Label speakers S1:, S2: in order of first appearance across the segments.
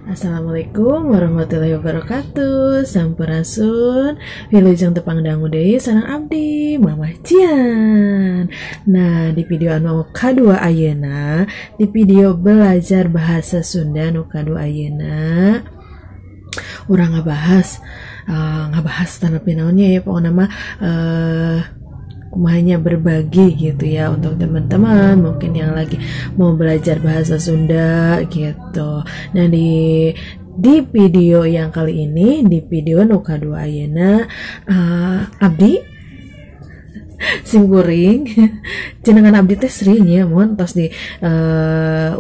S1: Assalamualaikum warahmatullahi wabarakatuh. Sampurasun, wilujeng tepang dangu deui sareng abdi Mamah Cian. Nah, di video anu kadua ayeuna, di video belajar bahasa Sunda anu kadua ayeuna, urang ngabahas tanapi naonnya ya, pokoknya mah kumahanya berbagi gitu ya untuk teman-teman mungkin yang lagi mau belajar bahasa Sunda gitu. Nah, di video yang kali ini, di video nu kadua ayeuna, abdi simkuring jenengan abdi teh sering ya mun tos di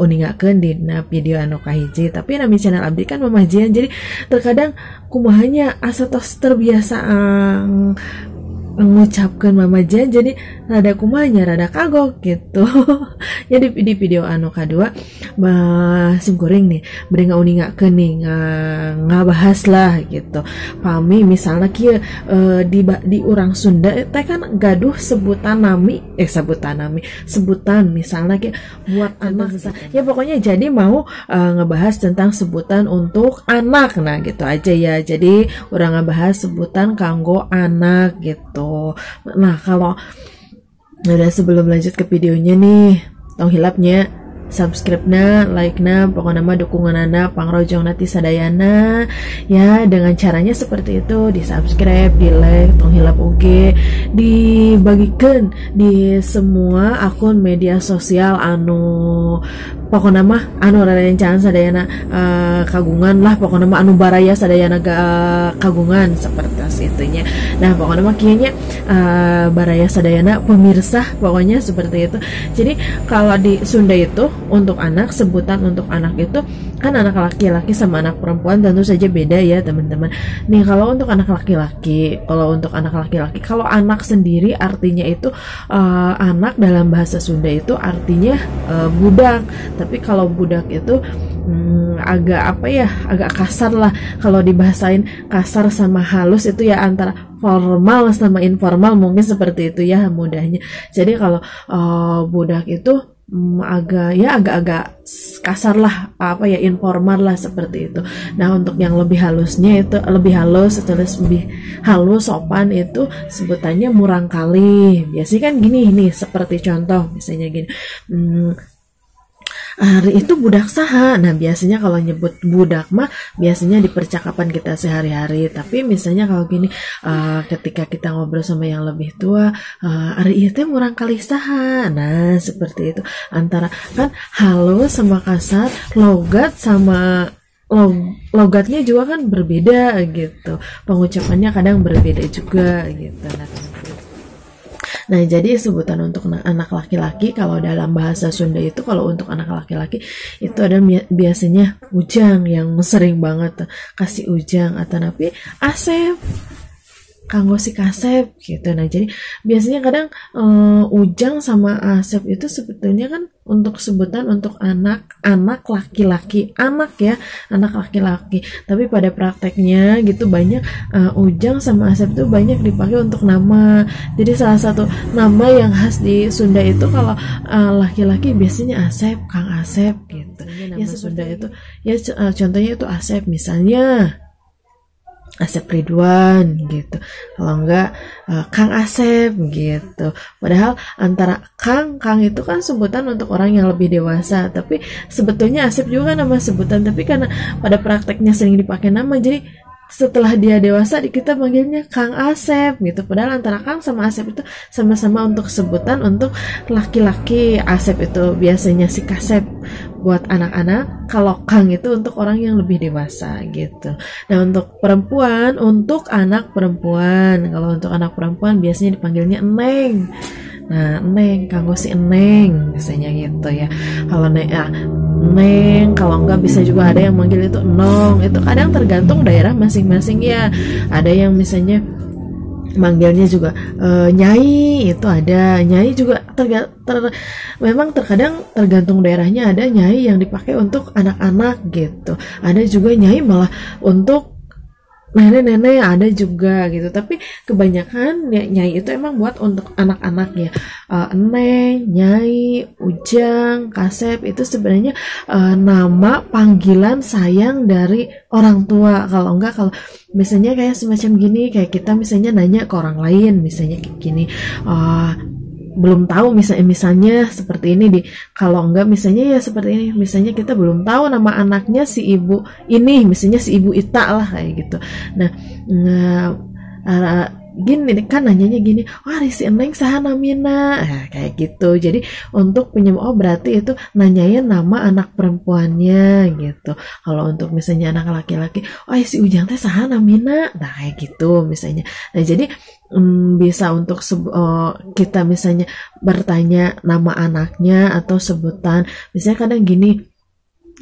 S1: uningakeun dina video anu kahiji, tapi nami channel abdi kan Mamah Jian, jadi terkadang kumahanya asa tos terbiasa mengucapkan Mamah Jian jadi rada kumanya rada kagok gitu. Jadi di video anu kadua simkuring nih beri ngauningakeun nih ngabahas lah gitu. Pami misalnya kieu di urang Sunda teh kan gaduh sebutan misalnya kieu buat anak ya, pokoknya jadi mau ngebahas tentang sebutan untuk anak. Nah gitu aja ya, jadi urang ngabahas sebutan kanggo anak gitu. Nah, kalau udah sebelum lanjut ke videonya nih, tong hilapnya subscribe-na, like-na, pokoknya mah dukungan Anda pangrojong nati sadayana ya, dengan caranya seperti itu, di subscribe, di like, tong hilap oge, dibagikan di semua akun media sosial anu pokoknya mah anu rarencan sadayana kagungan lah, pokoknya mah anu baraya sadayana kagungan seperti itunya. Nah pokoknya mah kieunya baraya sadayana pemirsa, pokoknya seperti itu. Jadi kalau di Sunda itu untuk anak, sebutan untuk anak itu kan anak laki-laki sama anak perempuan tentu saja beda ya teman-teman. Nih kalau untuk anak laki-laki, kalau anak sendiri artinya itu anak dalam bahasa Sunda itu artinya budak. Tapi kalau budak itu agak kasar lah. Kalau dibahasain kasar sama halus itu ya antara formal sama informal, mungkin seperti itu ya mudahnya. Jadi kalau budak itu agak kasar lah, informal lah seperti itu. Nah untuk yang lebih halusnya itu lebih halus sopan itu sebutannya murangkali. Biasanya kan gini nih, seperti contoh misalnya gini, hari itu budak saha. Nah biasanya kalau nyebut budak mah biasanya di percakapan kita sehari-hari, tapi misalnya kalau gini ketika kita ngobrol sama yang lebih tua, hari itu murang kali saha. Nah seperti itu, antara kan halus sama kasar, logat sama logatnya juga kan berbeda gitu, pengucapannya kadang berbeda juga gitu. Nah jadi sebutan untuk anak laki-laki kalau dalam bahasa Sunda itu, kalau untuk anak laki-laki itu ada biasanya ujang, yang sering banget kasih ujang atau napi asep, kanggo si kasep gitu. Nah jadi biasanya kadang ujang sama asep itu sebetulnya kan untuk sebutan untuk anak laki-laki, anak laki-laki. Tapi pada prakteknya gitu banyak ujang sama asep itu banyak dipakai untuk nama. Jadi salah satu nama yang khas di Sunda itu kalau laki-laki biasanya asep, Kang Asep gitu. Nama ya Sunda itu ya contohnya itu asep, misalnya Asep Ridwan gitu, kalau enggak Kang Asep gitu. Padahal antara Kang itu kan sebutan untuk orang yang lebih dewasa, tapi sebetulnya Asep juga nama sebutan, tapi karena pada prakteknya sering dipakai nama, jadi setelah dia dewasa kita manggilnya Kang Asep gitu. Padahal antara Kang sama Asep itu sama-sama untuk sebutan untuk laki-laki. Asep itu biasanya si kasep buat anak-anak, kalau Kang itu untuk orang yang lebih dewasa gitu. Nah untuk perempuan, untuk anak perempuan, kalau untuk anak perempuan biasanya dipanggilnya Eneng. Nah Eneng, kanggo si Eneng biasanya gitu ya. Kalau Neng, kalau enggak bisa juga ada yang manggil itu Enong. Itu kadang tergantung daerah masing-masing ya. Ada yang misalnya manggilnya juga Nyai, itu ada Nyai juga memang terkadang tergantung daerahnya. Ada Nyai yang dipakai untuk anak-anak gitu, ada juga Nyai malah untuk nenek-nenek ada juga gitu, tapi kebanyakan nyai itu emang buat untuk anak-anak ya. Eneng, nyai, ujang, kasep itu sebenarnya nama panggilan sayang dari orang tua. Kalau enggak, kalau misalnya kayak semacam gini, kayak kita misalnya nanya ke orang lain misalnya kayak gini, belum tahu misalnya seperti ini kalau enggak misalnya ya seperti ini, misalnya kita belum tahu nama anaknya si ibu ini, misalnya si ibu Ita lah kayak gitu. Nah, gini kan nanyanya gini, wah si Eneng saha namina, kayak gitu. Jadi untuk berarti itu nanyain nama anak perempuannya gitu. Kalau untuk misalnya anak laki-laki, oh si Ujang teh saha namina, nah kayak gitu misalnya. Nah jadi bisa untuk kita misalnya bertanya nama anaknya atau sebutan, misalnya kadang gini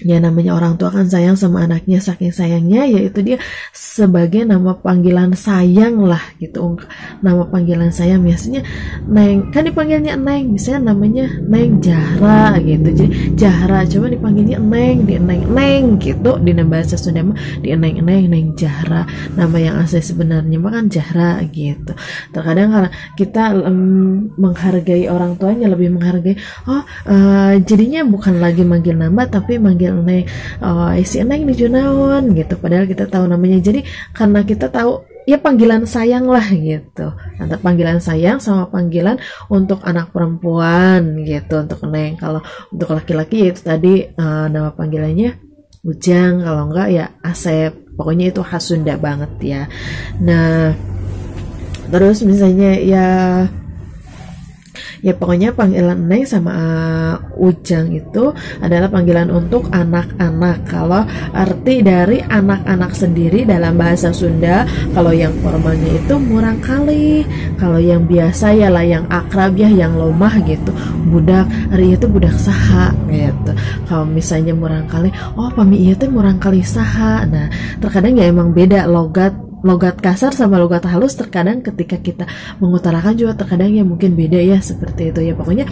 S1: ya, namanya orang tua kan sayang sama anaknya, saking sayangnya yaitu dia sebagai nama panggilan sayang lah gitu. Nama panggilan sayang biasanya Neng, kan dipanggilnya Neng, misalnya namanya Neng Jahra gitu, jadi Jahra coba dipanggilnya Neng, di Neng gitu, di bahasa Sunda mah di Neng Jahra. Nama yang asli sebenarnya mah kan Jahra gitu. Terkadang kalau kita menghargai orang tuanya, lebih menghargai jadinya bukan lagi manggil nama tapi manggil Neng, si Neng di Junaon gitu, padahal kita tahu namanya. Jadi karena kita tahu ya panggilan sayang lah gitu, antara panggilan sayang sama panggilan untuk anak perempuan gitu untuk Neng. Kalau untuk laki-laki itu tadi nama panggilannya Ujang, kalau enggak ya Asep, pokoknya itu khas Sunda banget ya. Nah terus misalnya ya pokoknya panggilan Neng sama Ujang itu adalah panggilan untuk anak-anak. Kalau arti dari anak-anak sendiri dalam bahasa Sunda, kalau yang formalnya itu murangkali, kalau yang biasa ya lah yang akrab ya yang lomah gitu, budak hari itu budak saha gitu. Kalau misalnya murangkali, oh pami ieu teh murangkali saha. Nah terkadang ya emang beda logat kasar sama logat halus, terkadang ketika kita mengutarakan juga terkadang ya mungkin beda ya, seperti itu ya. Pokoknya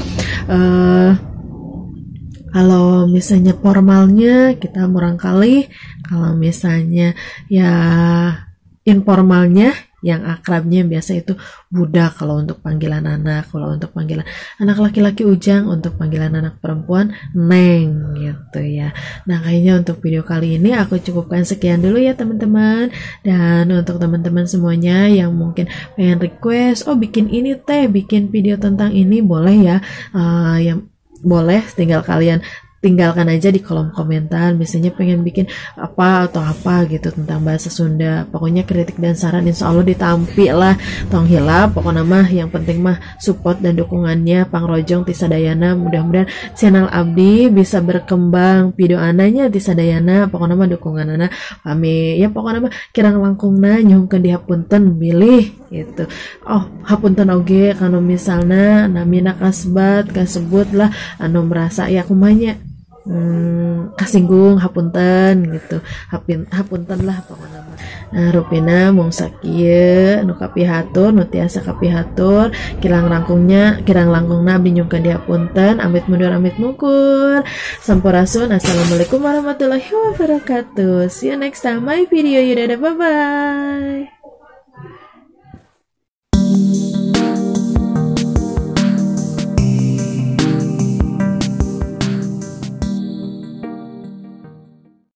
S1: kalau misalnya formalnya kita murangkali, kalau misalnya ya informalnya yang akrabnya biasa itu budak kalau untuk panggilan anak, kalau untuk panggilan anak laki-laki Ujang, untuk panggilan anak perempuan Neng gitu ya. Nah kayaknya untuk video kali ini aku cukupkan sekian dulu ya teman-teman. Dan untuk teman-teman semuanya yang mungkin pengen request, bikin ini teh, bikin video tentang ini, boleh ya, yang boleh tinggalkan aja di kolom komentar, misalnya pengen bikin apa atau apa gitu tentang bahasa Sunda. Pokoknya kritik dan saran insya Allah ditampi lah, tong hilap pokoknya mah, yang penting mah support dan dukungannya pangrojong ti sadayana. Mudah-mudahan channel abdi bisa berkembang, video ananya ti sadayana, pokoknya mah dukungan anak kami ya, pokoknya mah kirang langkungna nyuhkeun dihapunten bilih gitu. Hapunten oge kalau misalnya namina kasebut lah anu merasa ya kumanya kasinggung, hapunten gitu, hapunten lah pokoknya. Nah rupina mung sakieu nu kapihatur, nu tiasa kapihatur, kirang langkungna abdi nyungkeun dihapunten, amit mundur amit mungkur, sampurasun. Assalamualaikum warahmatullahi wabarakatuh. See you next time my video. Dadah, bye bye.